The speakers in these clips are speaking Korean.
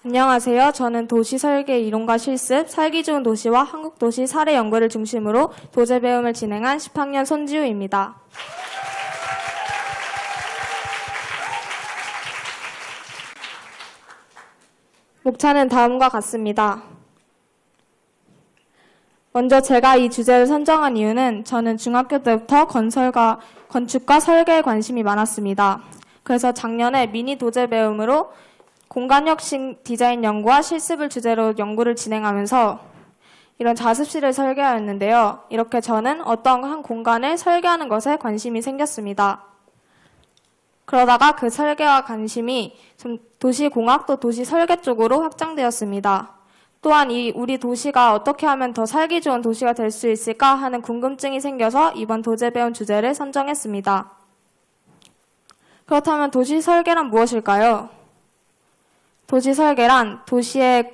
안녕하세요. 저는 도시설계 이론과 실습, 살기 좋은 도시와 한국도시 사례 연구를 중심으로 도제 배움을 진행한 10학년 손지우입니다. 목차는 다음과 같습니다. 먼저 제가 이 주제를 선정한 이유는 저는 중학교 때부터 건축과 설계에 관심이 많았습니다. 그래서 작년에 미니 도제 배움으로 공간혁신 디자인 연구와 실습을 주제로 연구를 진행하면서 이런 자습실을 설계하였는데요. 이렇게 저는 어떤 한 공간을 설계하는 것에 관심이 생겼습니다. 그러다가 그 설계와 관심이 좀 도시공학 또 도시설계 쪽으로 확장되었습니다. 또한 우리 도시가 어떻게 하면 더 살기 좋은 도시가 될 수 있을까 하는 궁금증이 생겨서 이번 도제 배움 주제를 선정했습니다. 그렇다면 도시설계란 무엇일까요? 도시설계란 도시의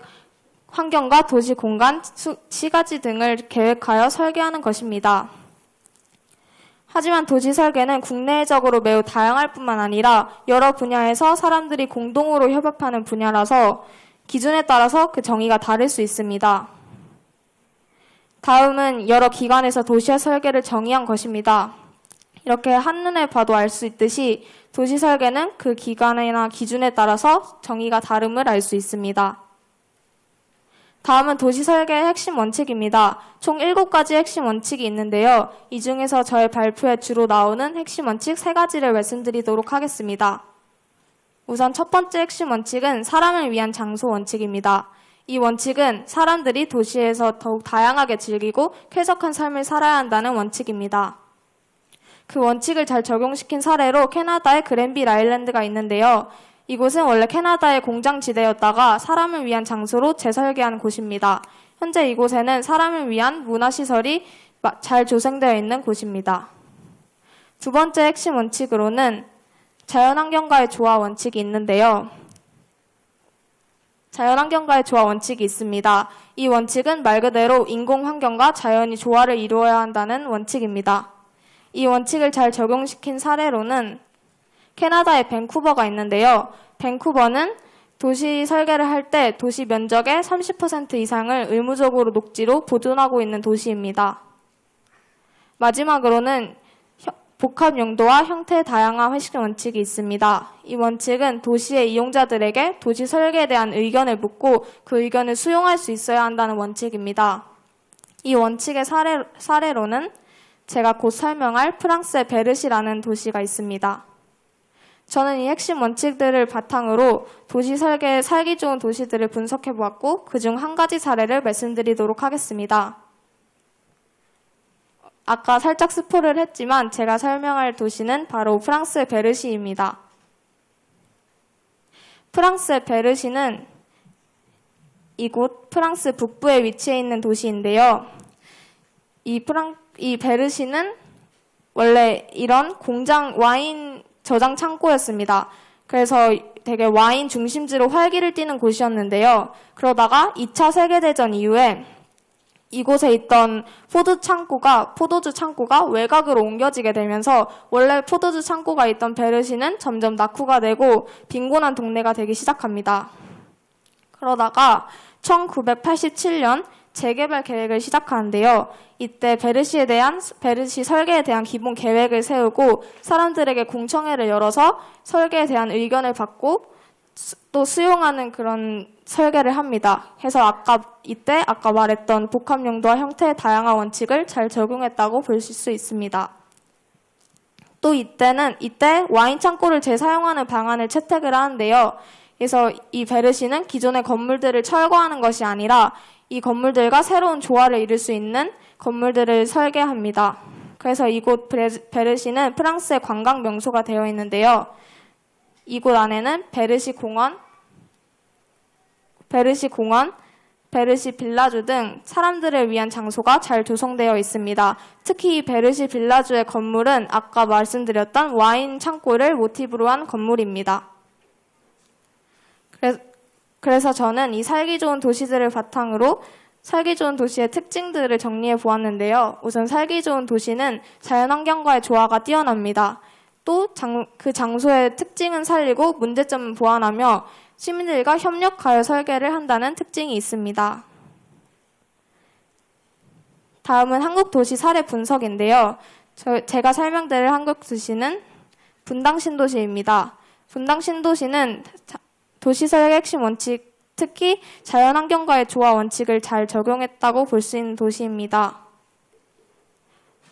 환경과 도시 공간, 시가지 등을 계획하여 설계하는 것입니다. 하지만 도시설계는 국내적으로 매우 다양할 뿐만 아니라 여러 분야에서 사람들이 공동으로 협업하는 분야라서 기준에 따라서 그 정의가 다를 수 있습니다. 다음은 여러 기관에서 도시의 설계를 정의한 것입니다. 이렇게 한눈에 봐도 알 수 있듯이 도시 설계는 그 기관이나 기준에 따라서 정의가 다름을 알 수 있습니다. 다음은 도시 설계의 핵심 원칙입니다. 총 7가지 핵심 원칙이 있는데요. 이 중에서 저의 발표에 주로 나오는 핵심 원칙 3가지를 말씀드리도록 하겠습니다. 우선 첫 번째 핵심 원칙은 사람을 위한 장소 원칙입니다. 이 원칙은 사람들이 도시에서 더욱 다양하게 즐기고 쾌적한 삶을 살아야 한다는 원칙입니다. 그 원칙을 잘 적용시킨 사례로 캐나다의 그랜빌 아일랜드가 있는데요. 이곳은 원래 캐나다의 공장지대였다가 사람을 위한 장소로 재설계한 곳입니다. 현재 이곳에는 사람을 위한 문화시설이 잘 조성되어 있는 곳입니다. 두 번째 핵심 원칙으로는 자연환경과의 조화 원칙이 있는데요. 자연환경과의 조화 원칙이 있습니다. 이 원칙은 말 그대로 인공환경과 자연이 조화를 이루어야 한다는 원칙입니다. 이 원칙을 잘 적용시킨 사례로는 캐나다의 밴쿠버가 있는데요. 밴쿠버는 도시 설계를 할 때 도시 면적의 30% 이상을 의무적으로 녹지로 보존하고 있는 도시입니다. 마지막으로는 복합 용도와 형태 다양화 회식 원칙이 있습니다. 이 원칙은 도시의 이용자들에게 도시 설계에 대한 의견을 묻고 그 의견을 수용할 수 있어야 한다는 원칙입니다. 이 원칙의 사례로는 제가 곧 설명할 프랑스의 베르시라는 도시가 있습니다. 저는 이 핵심 원칙들을 바탕으로 도시 설계의 살기 좋은 도시들을 분석해보았고 그중 한 가지 사례를 말씀드리도록 하겠습니다. 아까 살짝 스포를 했지만 제가 설명할 도시는 바로 프랑스의 베르시입니다. 프랑스의 베르시는 이곳 프랑스 북부에 위치해 있는 도시인데요. 이 베르시는 원래 이런 와인 저장 창고였습니다. 그래서 되게 와인 중심지로 활기를 띠는 곳이었는데요. 그러다가 2차 세계대전 이후에 이곳에 있던 포도주 창고가 외곽으로 옮겨지게 되면서 원래 포도주 창고가 있던 베르시는 점점 낙후가 되고 빈곤한 동네가 되기 시작합니다. 그러다가 1987년 재개발 계획을 시작하는데요. 이때 베르시 설계에 대한 기본 계획을 세우고 사람들에게 공청회를 열어서 설계에 대한 의견을 받고 또 수용하는 그런 설계를 합니다. 그래서 아까 말했던 복합 용도와 형태의 다양한 원칙을 잘 적용했다고 보실 수 있습니다. 또 이때 와인 창고를 재사용하는 방안을 채택을 하는데요. 그래서 이 베르시는 기존의 건물들을 철거하는 것이 아니라 이 건물들과 새로운 조화를 이룰 수 있는 건물들을 설계합니다. 그래서 이곳 베르시는 프랑스의 관광 명소가 되어 있는데요. 이곳 안에는 베르시 공원, 베르시 빌라주 등 사람들을 위한 장소가 잘 조성되어 있습니다. 특히 이 베르시 빌라주의 건물은 아까 말씀드렸던 와인 창고를 모티브로 한 건물입니다. 그래서 저는 이 살기 좋은 도시들을 바탕으로 살기 좋은 도시의 특징들을 정리해 보았는데요. 우선 살기 좋은 도시는 자연환경과의 조화가 뛰어납니다. 또 그 장소의 특징은 살리고 문제점은 보완하며 시민들과 협력하여 설계를 한다는 특징이 있습니다. 다음은 한국 도시 사례 분석인데요. 제가 설명드릴 한국 도시는 분당 신도시입니다. 분당 신도시는 도시 설계 핵심 원칙, 특히 자연환경과의 조화 원칙을 잘 적용했다고 볼 수 있는 도시입니다.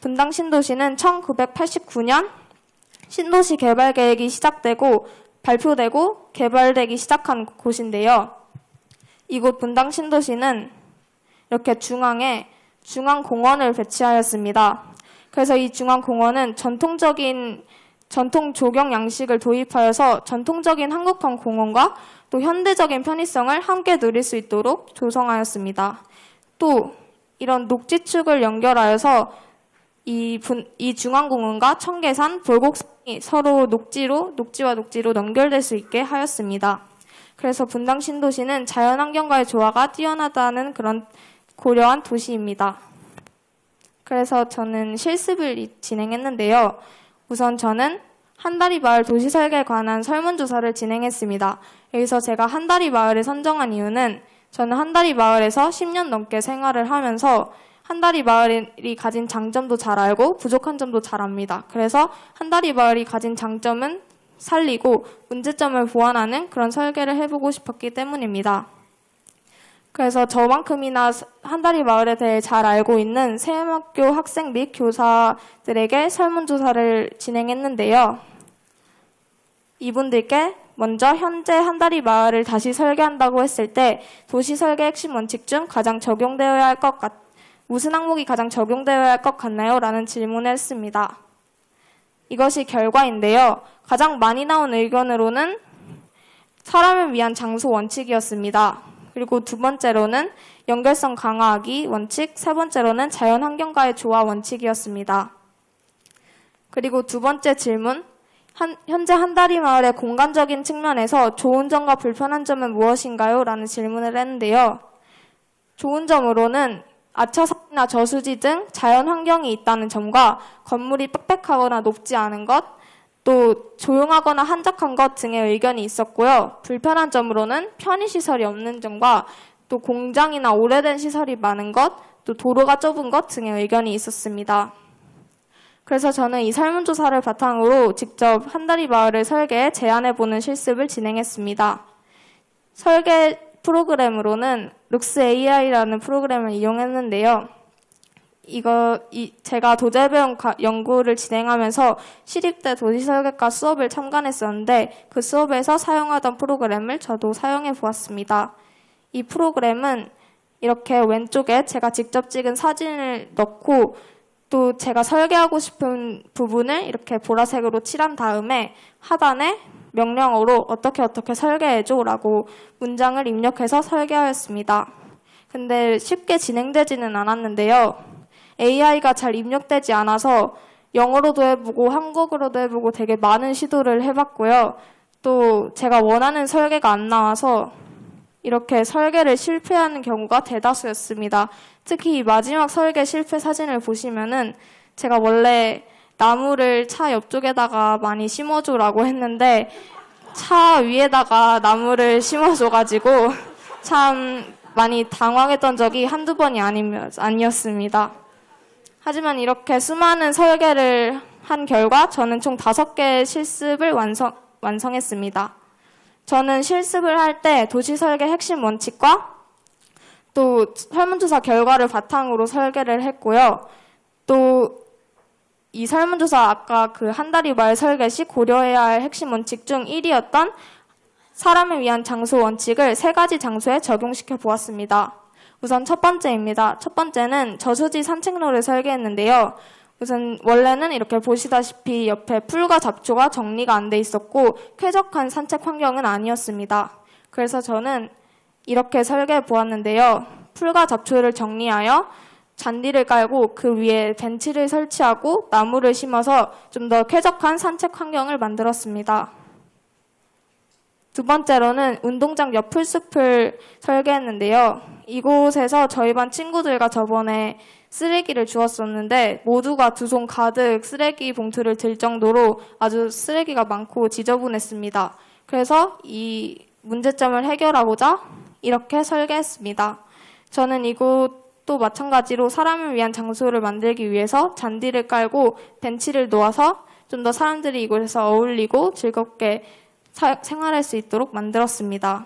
분당 신도시는 1989년 신도시 개발 계획이 시작되고 발표되고 개발되기 시작한 곳인데요. 이곳 분당 신도시는 이렇게 중앙에 중앙공원을 배치하였습니다. 그래서 이 중앙공원은 전통 조경 양식을 도입하여서 전통적인 한국형 공원과 또 현대적인 편의성을 함께 누릴 수 있도록 조성하였습니다. 또 이런 녹지축을 연결하여서 이 중앙공원과 청계산, 볼곡산이 서로 녹지와 녹지로 연결될 수 있게 하였습니다. 그래서 분당 신도시는 자연환경과의 조화가 뛰어나다는 그런 고려한 도시입니다. 그래서 저는 실습을 진행했는데요. 우선 저는 한다리 마을 도시 설계에 관한 설문조사를 진행했습니다. 여기서 제가 한다리 마을을 선정한 이유는 저는 한다리 마을에서 10년 넘게 생활을 하면서 한다리 마을이 가진 장점도 잘 알고 부족한 점도 잘 압니다. 그래서 한다리 마을이 가진 장점은 살리고 문제점을 보완하는 그런 설계를 해보고 싶었기 때문입니다. 그래서 저만큼이나 한다리 마을에 대해 잘 알고 있는 세음학교 학생 및 교사들에게 설문조사를 진행했는데요. 이분들께 먼저 현재 한다리 마을을 다시 설계한다고 했을 때 도시 설계 핵심 원칙 중 가장 적용되어야 할 것 무슨 항목이 가장 적용되어야 할 것 같나요? 라는 질문을 했습니다. 이것이 결과인데요. 가장 많이 나온 의견으로는 사람을 위한 장소 원칙이었습니다. 그리고 두 번째로는 연결성 강화하기 원칙, 세 번째로는 자연환경과의 조화 원칙이었습니다. 그리고 두 번째 질문, 현재 한다리 마을의 공간적인 측면에서 좋은 점과 불편한 점은 무엇인가요? 라는 질문을 했는데요. 좋은 점으로는 아차산이나 저수지 등 자연환경이 있다는 점과 건물이 빽빽하거나 높지 않은 것, 또 조용하거나 한적한 것 등의 의견이 있었고요. 불편한 점으로는 편의시설이 없는 점과 또 공장이나 오래된 시설이 많은 것, 또 도로가 좁은 것 등의 의견이 있었습니다. 그래서 저는 이 설문조사를 바탕으로 직접 한다리 마을을 설계해 제안해보는 실습을 진행했습니다. 설계 프로그램으로는 룩스 AI라는 프로그램을 이용했는데요. 제가 도제배운 연구를 진행하면서 시립대 도시설계과 수업을 참관했었는데 그 수업에서 사용하던 프로그램을 저도 사용해 보았습니다. 이 프로그램은 이렇게 왼쪽에 제가 직접 찍은 사진을 넣고 또 제가 설계하고 싶은 부분을 이렇게 보라색으로 칠한 다음에 하단에 명령어로 어떻게 설계해줘 라고 문장을 입력해서 설계하였습니다. 근데 쉽게 진행되지는 않았는데요. AI가 잘 입력되지 않아서 영어로도 해보고 한국어로도 해보고 되게 많은 시도를 해봤고요. 또 제가 원하는 설계가 안 나와서 이렇게 설계를 실패하는 경우가 대다수였습니다. 특히 이 마지막 설계 실패 사진을 보시면은 제가 원래 나무를 차 옆쪽에다가 많이 심어줘라고 했는데 차 위에다가 나무를 심어줘가지고 참 많이 당황했던 적이 한두 번이 아니었습니다. 하지만 이렇게 수많은 설계를 한 결과 저는 총 5개의 실습을 완성했습니다. 저는 실습을 할 때 도시 설계 핵심 원칙과 또 설문조사 결과를 바탕으로 설계를 했고요. 또 이 설문조사 아까 그 한다리 마을 설계 시 고려해야 할 핵심 원칙 중 1위였던 사람을 위한 장소 원칙을 3가지 장소에 적용시켜 보았습니다. 우선 첫 번째입니다. 첫 번째는 저수지 산책로를 설계했는데요. 우선 원래는 이렇게 보시다시피 옆에 풀과 잡초가 정리가 안 돼 있었고 쾌적한 산책 환경은 아니었습니다. 그래서 저는 이렇게 설계해 보았는데요. 풀과 잡초를 정리하여 잔디를 깔고 그 위에 벤치를 설치하고 나무를 심어서 좀 더 쾌적한 산책 환경을 만들었습니다. 두 번째로는 운동장 옆 풀숲을 설계했는데요. 이곳에서 저희 반 친구들과 저번에 쓰레기를 주웠었는데 모두가 2손 가득 쓰레기 봉투를 들 정도로 아주 쓰레기가 많고 지저분했습니다. 그래서 이 문제점을 해결하고자 이렇게 설계했습니다. 저는 이곳도 마찬가지로 사람을 위한 장소를 만들기 위해서 잔디를 깔고 벤치를 놓아서 좀 더 사람들이 이곳에서 어울리고 즐겁게 생활할 수 있도록 만들었습니다.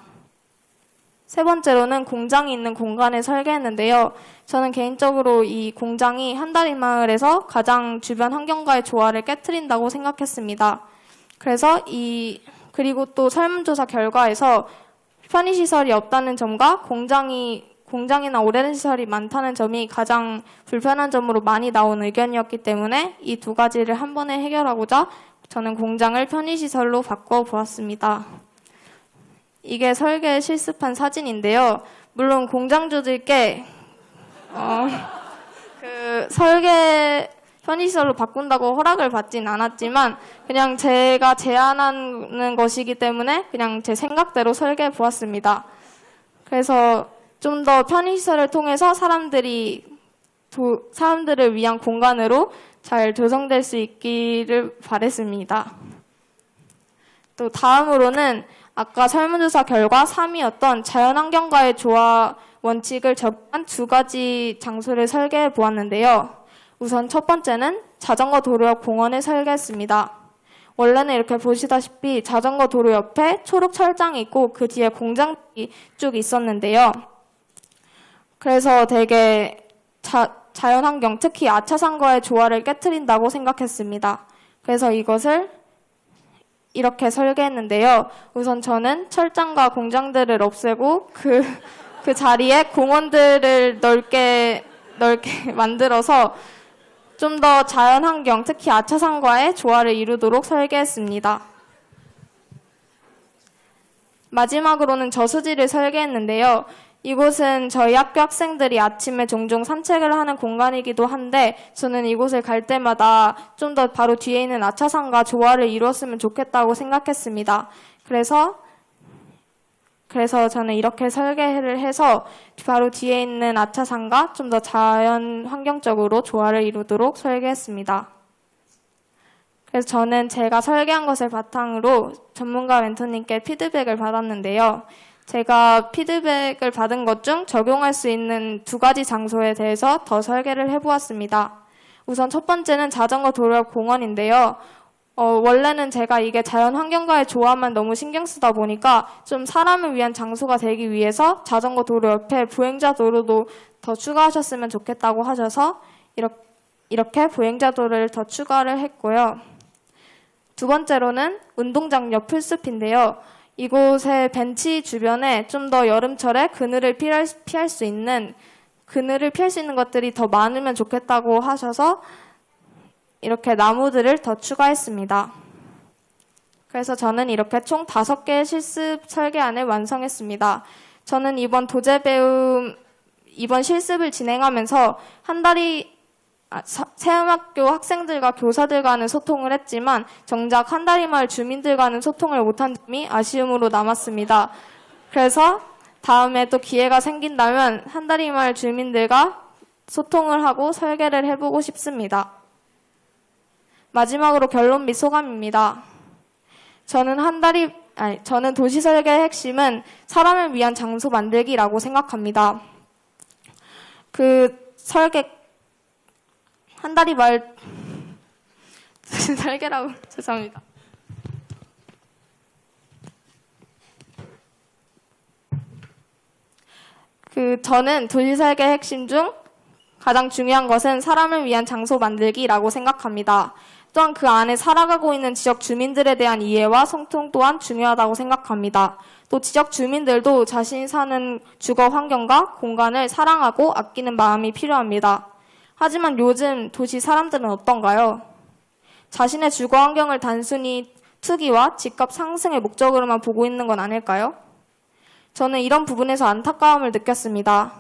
세 번째로는 공장이 있는 공간을 설계했는데요. 저는 개인적으로 이 공장이 한다리마을에서 가장 주변 환경과의 조화를 깨트린다고 생각했습니다. 그리고 또 설문조사 결과에서 편의시설이 없다는 점과 공장이나 오래된 시설이 많다는 점이 가장 불편한 점으로 많이 나온 의견이었기 때문에 이 두 가지를 한 번에 해결하고자 저는 공장을 편의시설로 바꿔보았습니다. 이게 설계에 실습한 사진인데요. 물론 공장주들께 설계 편의시설로 바꾼다고 허락을 받진 않았지만 그냥 제가 제안하는 것이기 때문에 그냥 제 생각대로 설계해 보았습니다. 그래서 좀 더 편의시설을 통해서 사람들을 위한 공간으로 잘 조성될 수 있기를 바랬습니다. 또 다음으로는 아까 설문조사 결과 3위였던 자연환경과의 조화 원칙을 적용한 두 가지 장소를 설계해 보았는데요. 우선 첫 번째는 자전거 도로 옆 공원을 설계했습니다. 원래는 이렇게 보시다시피 자전거 도로 옆에 초록 철장이 있고 그 뒤에 공장이 쭉 있었는데요. 그래서 되게 자연환경, 특히 아차산과의 조화를 깨트린다고 생각했습니다. 그래서 이것을 이렇게 설계했는데요. 우선 저는 철장과 공장들을 없애고 그 자리에 공원들을 넓게 만들어서 좀 더 자연환경, 특히 아차산과의 조화를 이루도록 설계했습니다. 마지막으로는 저수지를 설계했는데요. 이곳은 저희 학교 학생들이 아침에 종종 산책을 하는 공간이기도 한데 저는 이곳을 갈 때마다 좀 더 바로 뒤에 있는 아차산과 조화를 이루었으면 좋겠다고 생각했습니다. 그래서 저는 이렇게 설계를 해서 바로 뒤에 있는 아차산과 좀 더 자연 환경적으로 조화를 이루도록 설계했습니다. 그래서 저는 제가 설계한 것을 바탕으로 전문가 멘토님께 피드백을 받았는데요. 제가 피드백을 받은 것 중 적용할 수 있는 두 가지 장소에 대해서 더 설계를 해보았습니다. 우선 첫 번째는 자전거 도로 옆 공원인데요. 원래는 제가 이게 자연환경과의 조화만 너무 신경 쓰다 보니까 좀 사람을 위한 장소가 되기 위해서 자전거 도로 옆에 보행자 도로도 더 추가하셨으면 좋겠다고 하셔서 이렇게 보행자 도로를 더 추가를 했고요. 두 번째로는 운동장 옆 풀숲인데요. 이곳의 벤치 주변에 좀 더 여름철에 그늘을 피할 수 있는 것들이 더 많으면 좋겠다고 하셔서 이렇게 나무들을 더 추가했습니다. 그래서 저는 이렇게 총 5개의 실습 설계안을 완성했습니다. 저는 이번 실습을 진행하면서 체험학교 학생들과 교사들과는 소통을 했지만 정작 한다리마을 주민들과는 소통을 못한 점이 아쉬움으로 남았습니다. 그래서 다음에 또 기회가 생긴다면 한다리마을 주민들과 소통을 하고 설계를 해보고 싶습니다. 마지막으로 결론 및 소감입니다. 저는 도시 설계의 핵심은 사람을 위한 장소 만들기라고 생각합니다. 한다리마을 설계라고 죄송합니다. 저는 도시 설계의 핵심 중 가장 중요한 것은 사람을 위한 장소 만들기라고 생각합니다. 또한 그 안에 살아가고 있는 지역 주민들에 대한 이해와 소통 또한 중요하다고 생각합니다. 또 지역 주민들도 자신이 사는 주거 환경과 공간을 사랑하고 아끼는 마음이 필요합니다. 하지만 요즘 도시 사람들은 어떤가요? 자신의 주거 환경을 단순히 투기와 집값 상승의 목적으로만 보고 있는 건 아닐까요? 저는 이런 부분에서 안타까움을 느꼈습니다.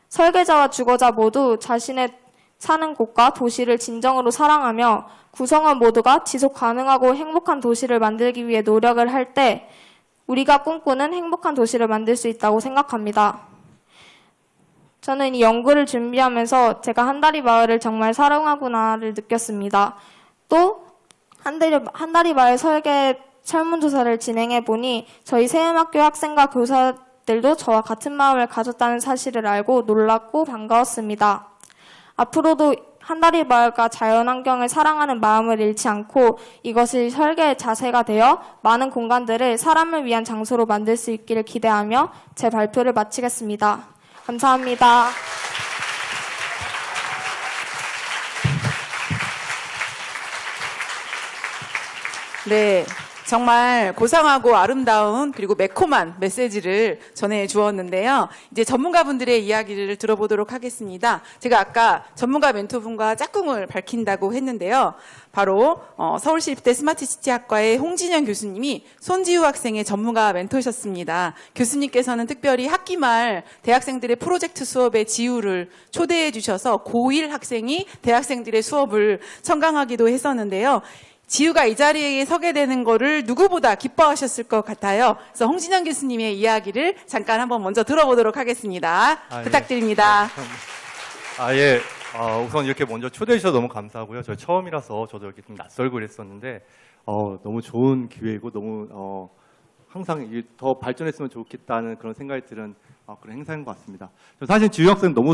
설계자와 주거자 모두 자신의 사는 곳과 도시를 진정으로 사랑하며 구성원 모두가 지속 가능하고 행복한 도시를 만들기 위해 노력을 할 때 우리가 꿈꾸는 행복한 도시를 만들 수 있다고 생각합니다. 저는 이 연구를 준비하면서 제가 한다리마을을 정말 사랑하구나를 느꼈습니다. 또 한다리마을 설계 설문조사를 진행해 보니 저희 세음학교 학생과 교사들도 저와 같은 마음을 가졌다는 사실을 알고 놀랍고 반가웠습니다. 앞으로도 한다리 마을과 자연환경을 사랑하는 마음을 잃지 않고 이것을 설계의 자세가 되어 많은 공간들을 사람을 위한 장소로 만들 수 있기를 기대하며 제 발표를 마치겠습니다. 감사합니다. 네, 정말 고상하고 아름다운 그리고 매콤한 메시지를 전해주었는데요. 이제 전문가분들의 이야기를 들어보도록 하겠습니다. 제가 아까 전문가 멘토분과 짝꿍을 밝힌다고 했는데요. 바로 서울시립대 스마트시티학과의 홍진영 교수님이 손지우 학생의 전문가 멘토셨습니다. 교수님께서는 특별히 학기 말 대학생들의 프로젝트 수업에 지우를 초대해 주셔서 고1 학생이 대학생들의 수업을 청강하기도 했었는데요. 지우가 이 자리에 서게 되는 거를 누구보다 기뻐하셨을 것 같아요. 그래서 홍진영 교수님의 이야기를 잠깐 한번 먼저 들어보도록 하겠습니다. 부탁드립니다. 예. 우선 이렇게 먼저 초대해 주셔서 너무 감사하고요. 저 처음이라서 저도 이렇게 좀 낯설고 그랬었는데 너무 좋은 기회이고 너무 항상 이게 더 발전했으면 좋겠다는 그런 생각이 드는 그런 행사인 것 같습니다. 사실 지우 학생 너무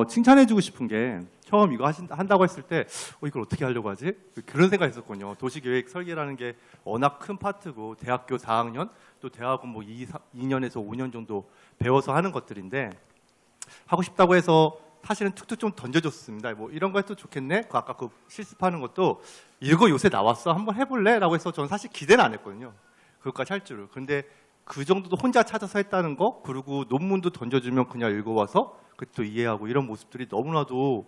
칭찬해주고 싶은 게 처음 이거 한다고 했을 때 이걸 어떻게 하려고 하지? 그런 생각이 있었거든요. 도시계획 설계라는 게 워낙 큰 파트고 대학교 4학년 또 대학원 뭐 2년에서 5년 정도 배워서 하는 것들인데 하고 싶다고 해서 사실은 툭툭 좀 던져줬습니다. 뭐 이런 거 해도 좋겠네? 아까 그 실습하는 것도 이거 요새 나왔어? 한번 해볼래? 라고 해서 저는 사실 기대는 안 했거든요. 그것까지 할 줄을. 근데 그 정도도 혼자 찾아서 했다는 거, 그리고 논문도 던져주면 그냥 읽어와서 그것도 이해하고 이런 모습들이 너무나도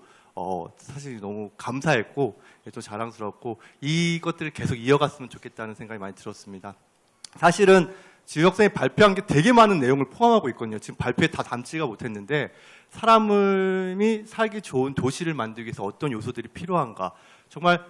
사실 너무 감사했고 또 자랑스럽고 이것들을 계속 이어갔으면 좋겠다는 생각이 많이 들었습니다. 사실은 지우 학생이 발표한 게 되게 많은 내용을 포함하고 있거든요. 지금 발표에 다 담지가 못했는데 사람이 살기 좋은 도시를 만들기 위해서 어떤 요소들이 필요한가, 정말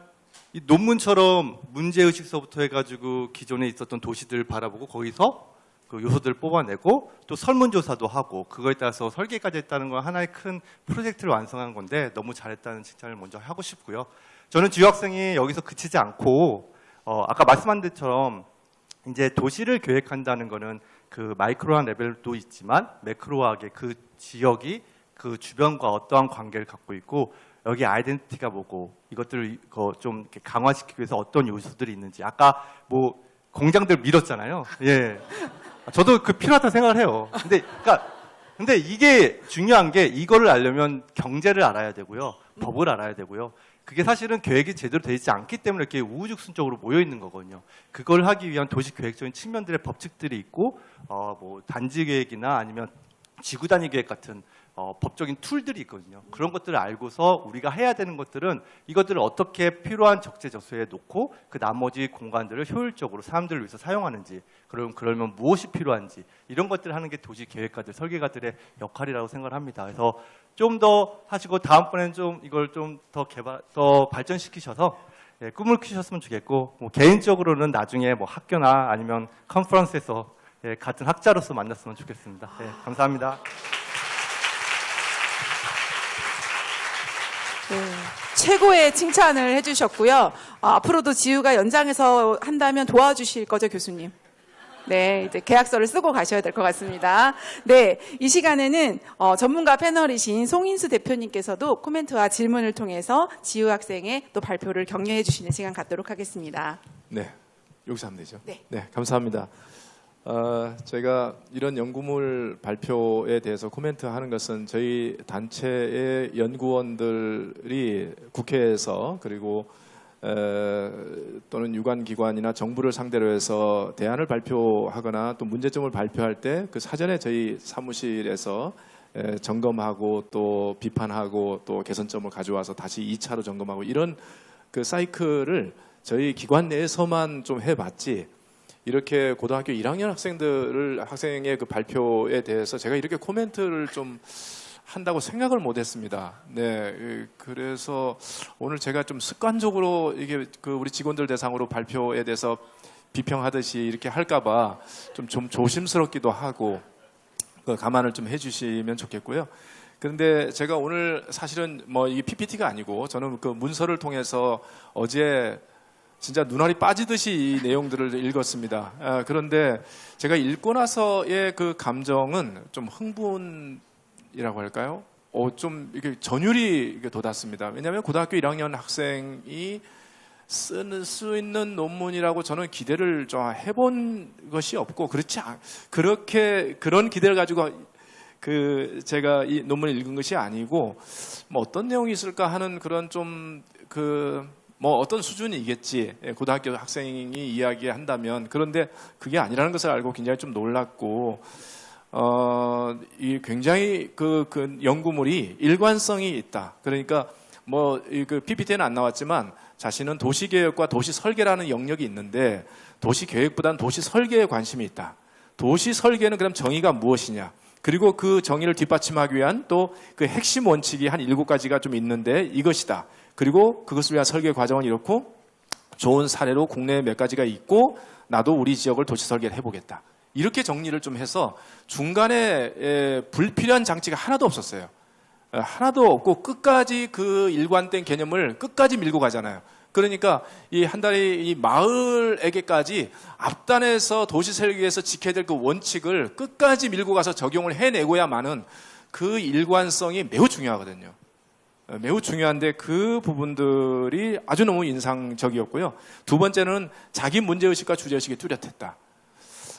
이 논문처럼 문제의식서부터 해가지고 기존에 있었던 도시들을 바라보고 거기서 그 요소들을 뽑아내고 또 설문조사도 하고 그거에 따라서 설계까지 했다는 건 하나의 큰 프로젝트를 완성한 건데 너무 잘했다는 칭찬을 먼저 하고 싶고요. 저는 지우 학생이 여기서 그치지 않고 아까 말씀한 것처럼 이제 도시를 계획한다는 거는 그 마이크로한 레벨도 있지만 매크로하게 그 지역이 그 주변과 어떠한 관계를 갖고 있고 여기 아이덴티티가 뭐고 이것들을 좀 이렇게 강화시키기 위해서 어떤 요소들이 있는지, 아까 뭐 공장들 밀었잖아요. 예, 저도 그 필요하다 생각을 해요. 근데 이게 중요한 게 이거를 알려면 경제를 알아야 되고요, 법을 알아야 되고요. 그게 사실은 계획이 제대로 되어 있지 않기 때문에 이렇게 우후죽순적으로 모여 있는 거거든요. 그걸 하기 위한 도시 계획적인 측면들의 법칙들이 있고 뭐 단지 계획이나 아니면 지구 단위 계획 같은 법적인 툴들이 있거든요. 그런 것들을 알고서 우리가 해야 되는 것들은 이것들을 어떻게 필요한 적재적소에 놓고 그 나머지 공간들을 효율적으로 사람들을 위해서 사용하는지, 그러면 무엇이 필요한지 이런 것들을 하는 게 도시 계획가들, 설계가들의 역할이라고 생각을 합니다. 그래서 좀 더 하시고 다음번에는 좀 이걸 좀 더 발전시키셔서 꿈을 키셨으면 좋겠고, 뭐 개인적으로는 나중에 뭐 학교나 아니면 컨퍼런스에서 같은 학자로서 만났으면 좋겠습니다. 감사합니다. 최고의 칭찬을 해주셨고요. 앞으로도 지우가 연장해서 한다면 도와주실 거죠, 교수님? 네, 이제 계약서를 쓰고 가셔야 될 것 같습니다. 네, 이 시간에는 전문가 패널이신 송인수 대표님께서도 코멘트와 질문을 통해서 지우 학생의 또 발표를 격려해 주시는 시간 갖도록 하겠습니다. 네, 여기서 하면 되죠. 네. 감사합니다. 제가 이런 연구물 발표에 대해서 코멘트하는 것은 저희 단체의 연구원들이 국회에서 그리고 또는 유관기관이나 정부를 상대로 해서 대안을 발표하거나 또 문제점을 발표할 때 그 사전에 저희 사무실에서 점검하고 또 비판하고 또 개선점을 가져와서 다시 2차로 점검하고 이런 그 사이클을 저희 기관 내에서만 좀 해봤지, 이렇게 고등학교 1학년 학생의 그 발표에 대해서 제가 이렇게 코멘트를 좀 한다고 생각을 못했습니다. 네, 그래서 오늘 제가 좀 습관적으로 이게 그 우리 직원들 대상으로 발표에 대해서 비평하듯이 이렇게 할까봐 좀 조심스럽기도 하고 감안을 좀 해주시면 좋겠고요. 그런데 제가 오늘 사실은 뭐 이게 PPT가 아니고 저는 그 문서를 통해서 어제 진짜 눈알이 빠지듯이 이 내용들을 읽었습니다. 그런데 제가 읽고 나서의 그 감정은 좀 흥분이라고 할까요? 좀 이게 전율이 이게 돋았습니다. 왜냐하면 고등학교 1학년 학생이 쓸 수 있는 논문이라고 저는 기대를 좀 해본 것이 없고 그런 기대를 가지고 제가 이 논문을 읽은 것이 아니고 뭐 어떤 내용이 있을까 하는 그런 좀 뭐 어떤 수준이겠지 고등학교 학생이 이야기한다면 그런데 그게 아니라는 것을 알고 굉장히 좀 놀랐고 이 굉장히 그 연구물이 일관성이 있다. 그러니까 뭐 그 PPT에는 안 나왔지만 자신은 도시개혁과 도시설계라는 영역이 있는데 도시계획보다는 도시설계에 관심이 있다. 도시설계는 그럼 정의가 무엇이냐? 그리고 그 정의를 뒷받침하기 위한 또 그 핵심 원칙이 한 7가지가 좀 있는데 이것이다. 그리고 그것을 위한 설계 과정은 이렇고 좋은 사례로 국내에 몇 가지가 있고 나도 우리 지역을 도시설계를 해보겠다. 이렇게 정리를 좀 해서 중간에 불필요한 장치가 하나도 없었어요. 하나도 없고 끝까지 그 일관된 개념을 끝까지 밀고 가잖아요. 그러니까 이 한 달에 이 마을에게까지 앞단에서 도시 설계에서 지켜야 될 그 원칙을 끝까지 밀고 가서 적용을 해내고야만은 그 일관성이 매우 중요하거든요. 매우 중요한데 그 부분들이 아주 너무 인상적이었고요. 두 번째는 자기 문제의식과 주제의식이 뚜렷했다.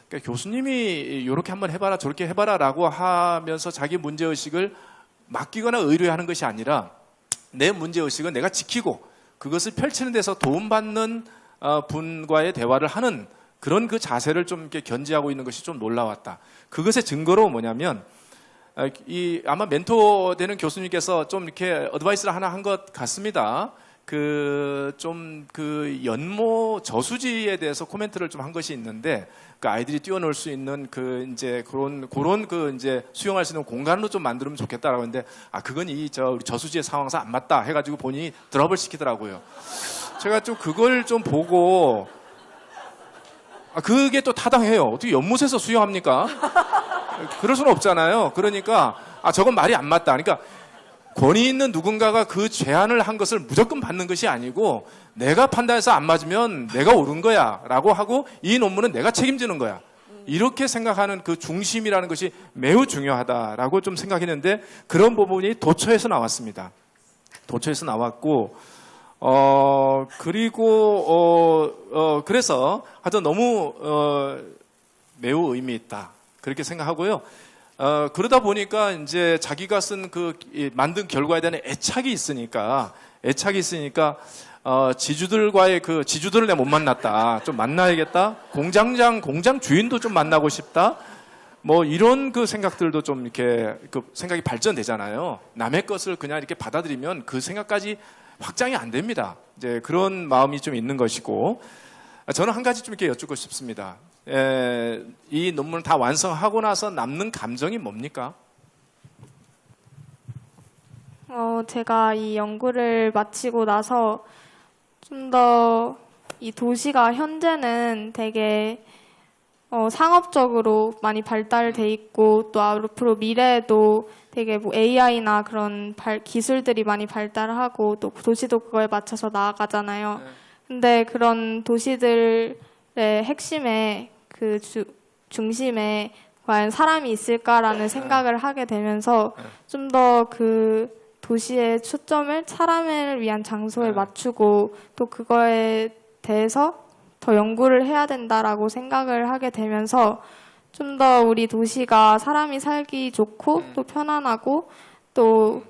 그러니까 교수님이 이렇게 한번 해봐라 저렇게 해봐라라고 하면서 자기 문제의식을 맡기거나 의뢰하는 것이 아니라 내 문제의식은 내가 지키고 그것을 펼치는 데서 도움받는 분과의 대화를 하는 그런 그 자세를 좀 이렇게 견지하고 있는 것이 좀 놀라웠다. 그것의 증거로 뭐냐면 아마 멘토 되는 교수님께서 좀 이렇게 어드바이스를 하나 한 것 같습니다. 연모 저수지에 대해서 코멘트를 좀 한 것이 있는데 그 아이들이 뛰어놀 수 있는 그런 이제 수용할 수 있는 공간으로 좀 만들면 좋겠다라고 했는데 그건 우리 저수지의 상황상 안 맞다 해가지고 본인이 드랍을 시키더라고요. 제가 좀 그걸 좀 보고 그게 또 타당해요. 어떻게 연못에서 수영합니까? 그럴 수는 없잖아요. 그러니까 저건 말이 안 맞다. 그러니까 권위 있는 누군가가 그 제안을 한 것을 무조건 받는 것이 아니고 내가 판단해서 안 맞으면 내가 옳은 거야 라고 하고 이 논문은 내가 책임지는 거야. 이렇게 생각하는 그 중심이라는 것이 매우 중요하다라고 좀 생각했는데 그런 부분이 도처에서 나왔습니다. 도처에서 나왔고 그래서 하여튼 너무 매우 의미 있다. 그렇게 생각하고요. 그러다 보니까 이제 자기가 쓴 만든 결과에 대한 애착이 있으니까 지주들과의 지주들을 내가 못 만났다. 좀 만나야겠다. 공장 주인도 좀 만나고 싶다. 뭐 이런 그 생각들도 좀 이렇게 생각이 발전되잖아요. 남의 것을 그냥 이렇게 받아들이면 그 생각까지 확장이 안 됩니다. 이제 그런 마음이 좀 있는 것이고 저는 한 가지 좀 이렇게 여쭙고 싶습니다. 이 논문을 다 완성하고 나서 남는 감정이 뭡니까? 제가 이 연구를 마치고 나서 좀 더 이 도시가 현재는 되게 상업적으로 많이 발달돼 있고 또 앞으로 미래에도 되게 뭐 AI나 그런 기술들이 많이 발달하고 또 도시도 그거에 맞춰서 나아가잖아요. 근데 그런 도시들의 핵심에 중심에 과연 사람이 있을까라는 생각을 하게 되면서 좀 더 도시의 초점을 사람을 위한 장소에 맞추고 또 그거에 대해서 더 연구를 해야 된다라고 생각을 하게 되면서 좀 더 우리 도시가 사람이 살기 좋고 또 편안하고 또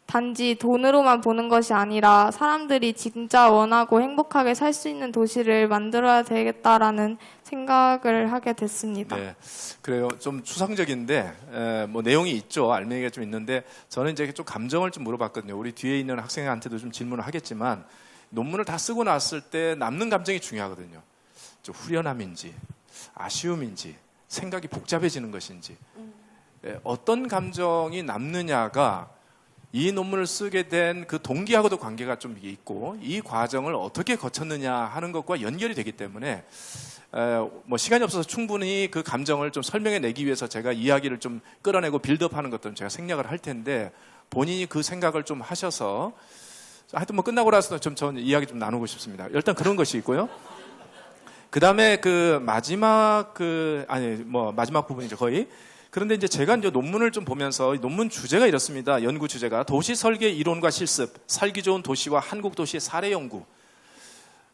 단지 돈으로만 보는 것이 아니라 사람들이 진짜 원하고 행복하게 살 수 있는 도시를 만들어야 되겠다라는 생각을 하게 됐습니다. 네, 그래요. 좀 추상적인데 뭐 내용이 있죠. 알맹이가 좀 있는데 저는 이제 좀 감정을 좀 물어봤거든요. 우리 뒤에 있는 학생한테도 좀 질문을 하겠지만 논문을 다 쓰고 났을 때 남는 감정이 중요하거든요. 좀 후련함인지 아쉬움인지 생각이 복잡해지는 것인지 어떤 감정이 남느냐가 이 논문을 쓰게 된 그 동기하고도 관계가 좀 있고 이 과정을 어떻게 거쳤느냐 하는 것과 연결이 되기 때문에 뭐 시간이 없어서 충분히 그 감정을 좀 설명해 내기 위해서 제가 이야기를 좀 끌어내고 빌드업하는 것들은 제가 생략을 할 텐데 본인이 그 생각을 좀 하셔서 하여튼 뭐 끝나고 나서 좀 전 이야기 좀 나누고 싶습니다. 일단 그런 것이 있고요. 그 다음에 그 마지막 마지막 부분이죠, 거의. 그런데 이제 제가 이제 논문을 좀 보면서 논문 주제가 이렇습니다. 연구 주제가 도시 설계 이론과 실습, 살기 좋은 도시와 한국 도시의 사례 연구.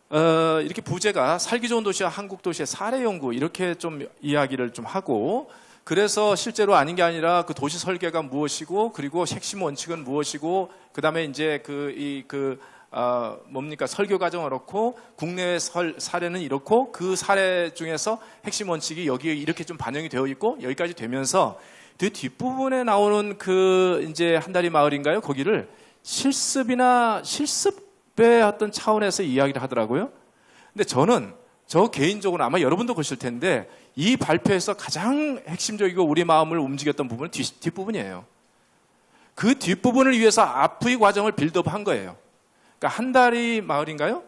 이렇게 부제가 살기 좋은 도시와 한국 도시의 사례 연구 이렇게 좀 이야기를 좀 하고, 그래서 실제로 아닌 게 아니라 그 도시 설계가 무엇이고, 그리고 핵심 원칙은 무엇이고, 그 다음에 이제 설계 과정은 이렇고, 국내의 사례는 이렇고, 그 사례 중에서 핵심 원칙이 여기에 이렇게 좀 반영이 되어 있고, 여기까지 되면서 그 뒷부분에 나오는 그 이제 한다리 마을인가요? 거기를 실습의 어떤 차원에서 이야기를 하더라고요. 근데 저 개인적으로 아마 여러분도 그러실 텐데, 이 발표에서 가장 핵심적이고 우리 마음을 움직였던 부분은 뒷부분이에요. 그 뒷부분을 위해서 앞의 과정을 빌드업한 거예요. 그러니까 한다리 마을인가요?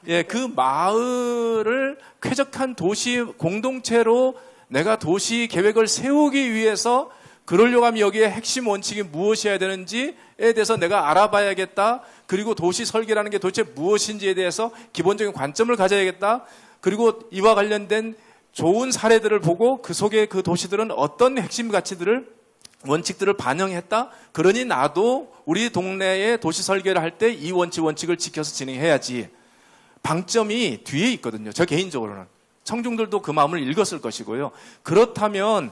예, 그 마을을 쾌적한 도시 공동체로 내가 도시 계획을 세우기 위해서 그러려고 하면 여기에 핵심 원칙이 무엇이어야 되는지에 대해서 내가 알아봐야겠다. 그리고 도시 설계라는 게 도대체 무엇인지에 대해서 기본적인 관점을 가져야겠다. 그리고 이와 관련된 좋은 사례들을 보고 그 속에 그 도시들은 어떤 핵심 가치들을 원칙들을 반영했다. 그러니 나도 우리 동네의 도시 설계를 할 때 이 원칙을 지켜서 진행해야지. 방점이 뒤에 있거든요. 저 개인적으로는. 청중들도 그 마음을 읽었을 것이고요. 그렇다면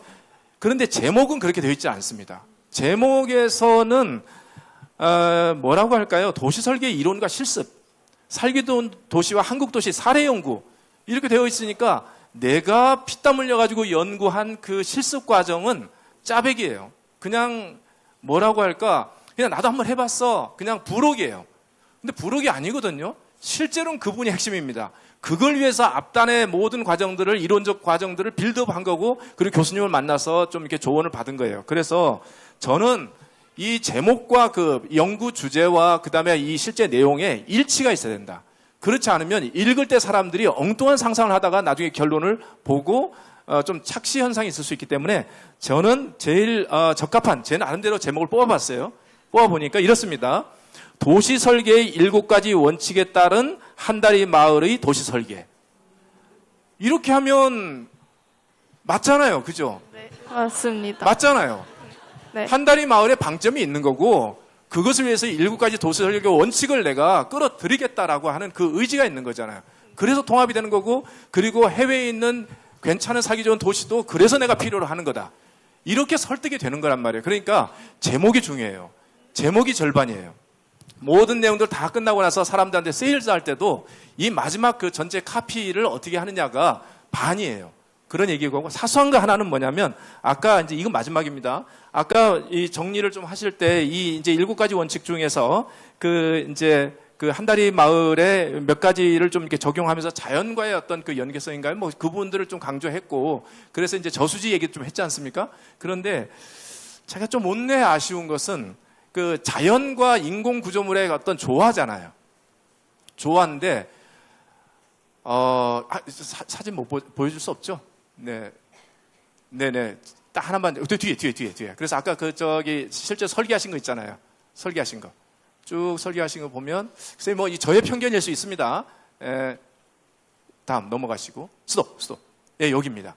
그런데 제목은 그렇게 되어 있지 않습니다. 제목에서는 뭐라고 할까요? 도시 설계 이론과 실습, 살기 좋은 도시와 한국 도시 사례 연구 이렇게 되어 있으니까 내가 피땀 흘려가지고 연구한 그 실습 과정은 짜배기예요. 그냥 뭐라고 할까? 그냥 나도 한번 해봤어. 그냥 부록이에요. 근데 부록이 아니거든요. 실제로는 그분이 핵심입니다. 그걸 위해서 앞단의 모든 과정들을, 이론적 과정들을 빌드업한 거고, 그리고 교수님을 만나서 좀 이렇게 조언을 받은 거예요. 그래서 저는 이 제목과 그 연구 주제와 그 다음에 이 실제 내용에 일치가 있어야 된다. 그렇지 않으면 읽을 때 사람들이 엉뚱한 상상을 하다가 나중에 결론을 보고 좀 착시 현상이 있을 수 있기 때문에 저는 제일 적합한 제 나름대로 제목을 뽑아봤어요. 뽑아보니까 이렇습니다. 도시 설계의 7가지 원칙에 따른 한다리 마을의 도시 설계. 이렇게 하면 맞잖아요. 그죠? 네, 맞습니다. 맞잖아요. 네. 한다리 마을에 방점이 있는 거고, 그것을 위해서 7가지 도시 설계 원칙을 내가 끌어들이겠다라고 하는 그 의지가 있는 거잖아요. 그래서 통합이 되는 거고, 그리고 해외에 있는 괜찮은 살기 좋은 도시도 그래서 내가 필요로 하는 거다. 이렇게 설득이 되는 거란 말이에요. 그러니까 제목이 중요해요. 제목이 절반이에요. 모든 내용들 다 끝나고 나서 사람들한테 세일즈 할 때도 이 마지막 그 전체 카피를 어떻게 하느냐가 반이에요. 그런 얘기고, 사소한 거 하나는 뭐냐면, 아까 이제 이건 마지막입니다. 아까 이 정리를 좀 하실 때 이 이제 7가지 원칙 중에서 그 한다리 마을에 몇 가지를 좀 이렇게 적용하면서 자연과의 어떤 그 연계성인가요? 뭐 그 부분들을 좀 강조했고, 그래서 이제 저수지 얘기 좀 했지 않습니까? 그런데 제가 좀 못내 아쉬운 것은 그 자연과 인공 구조물의 어떤 조화잖아요. 조화인데, 사진 뭐 보여줄 수 없죠? 네. 네네. 딱 하나만, 뒤에. 그래서 아까 실제 설계하신 거 있잖아요. 설계하신 거. 쭉 설계하신 거 보면, 글쎄 뭐, 저의 편견일 수 있습니다. 다음 넘어가시고. 스톱. 예, 여기입니다.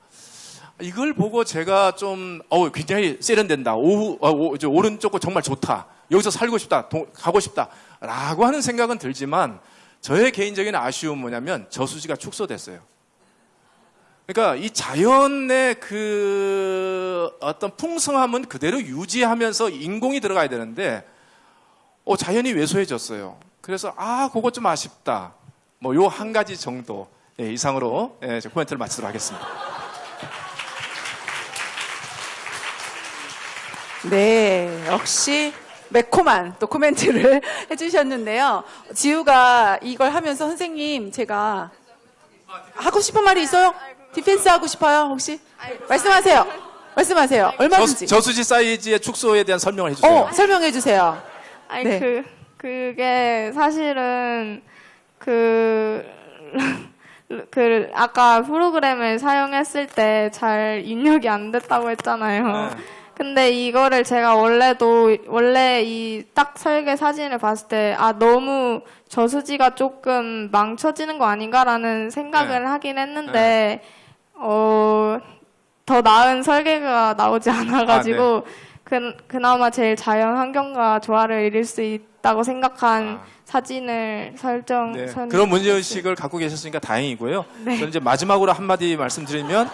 이걸 보고 제가 좀, 굉장히 세련된다. 오른쪽 거 정말 좋다. 여기서 살고 싶다. 가고 싶다. 라고 하는 생각은 들지만, 저의 개인적인 아쉬움은 뭐냐면, 저수지가 축소됐어요. 그러니까 이 자연의 그 어떤 풍성함은 그대로 유지하면서 인공이 들어가야 되는데, 자연이 왜소해졌어요. 그래서, 그거 좀 아쉽다. 뭐, 요 한 가지 정도, 이상으로, 제 코멘트를 마치도록 하겠습니다. 네, 역시 매콤한 또 코멘트를 해주셨는데요. 지우가 이걸 하면서 선생님 제가 하고 싶은 말이 있어요? 디펜스 하고 싶어요? 혹시? 말씀하세요. 얼마든지. 저수지 사이즈의 축소에 대한 설명을 해주세요. 설명해 주세요. 아니, 네. 그게 사실은 아까 프로그램을 사용했을 때 잘 입력이 안 됐다고 했잖아요. 네. 근데 이거를 제가 원래 이 딱 설계 사진을 봤을 때, 아, 너무 저수지가 조금 망쳐지는 거 아닌가라는 생각을 네. 하긴 했는데, 더 나은 설계가 나오지 않아가지고, 그나마 제일 자연 환경과 조화를 이룰 수 있다고 생각한 사진을 네, 설명드렸습니다. 그런 문제의식을 갖고 계셨으니까 다행이고요. 저는 이제 마지막으로 한마디 말씀드리면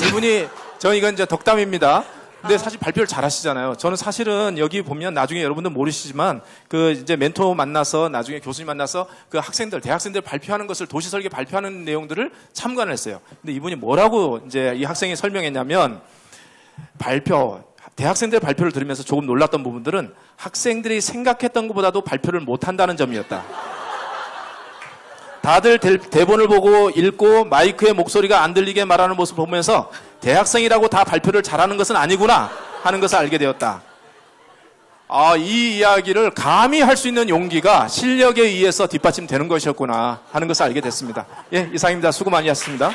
이분이 이건 이제 덕담입니다. 근데 사실 발표를 잘 하시잖아요. 저는 사실은 여기 보면 나중에 여러분들 모르시지만 그 이제 멘토 만나서 나중에 교수님 만나서 그 학생들, 대학생들 발표하는 것을 도시 설계 발표하는 내용들을 참관을 했어요. 근데 이분이 뭐라고 이제 이 학생이 설명했냐면 대학생들 발표를 들으면서 조금 놀랐던 부분들은 학생들이 생각했던 것보다도 발표를 못한다는 점이었다. 다들 대본을 보고 읽고 마이크에 목소리가 안 들리게 말하는 모습을 보면서 대학생이라고 다 발표를 잘하는 것은 아니구나 하는 것을 알게 되었다. 이 이야기를 감히 할 수 있는 용기가 실력에 의해서 뒷받침되는 것이었구나 하는 것을 알게 됐습니다. 예, 이상입니다. 수고 많이 하셨습니다.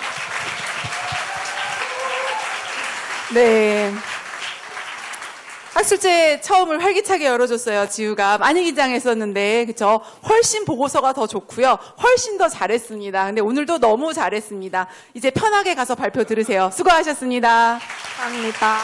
네. 학술제 처음을 활기차게 열어줬어요. 지우가 많이 긴장했었는데, 그쵸? 훨씬 보고서가 더 좋고요. 훨씬 더 잘했습니다. 근데 오늘도 너무 잘했습니다. 이제 편하게 가서 발표 들으세요. 수고하셨습니다. 감사합니다.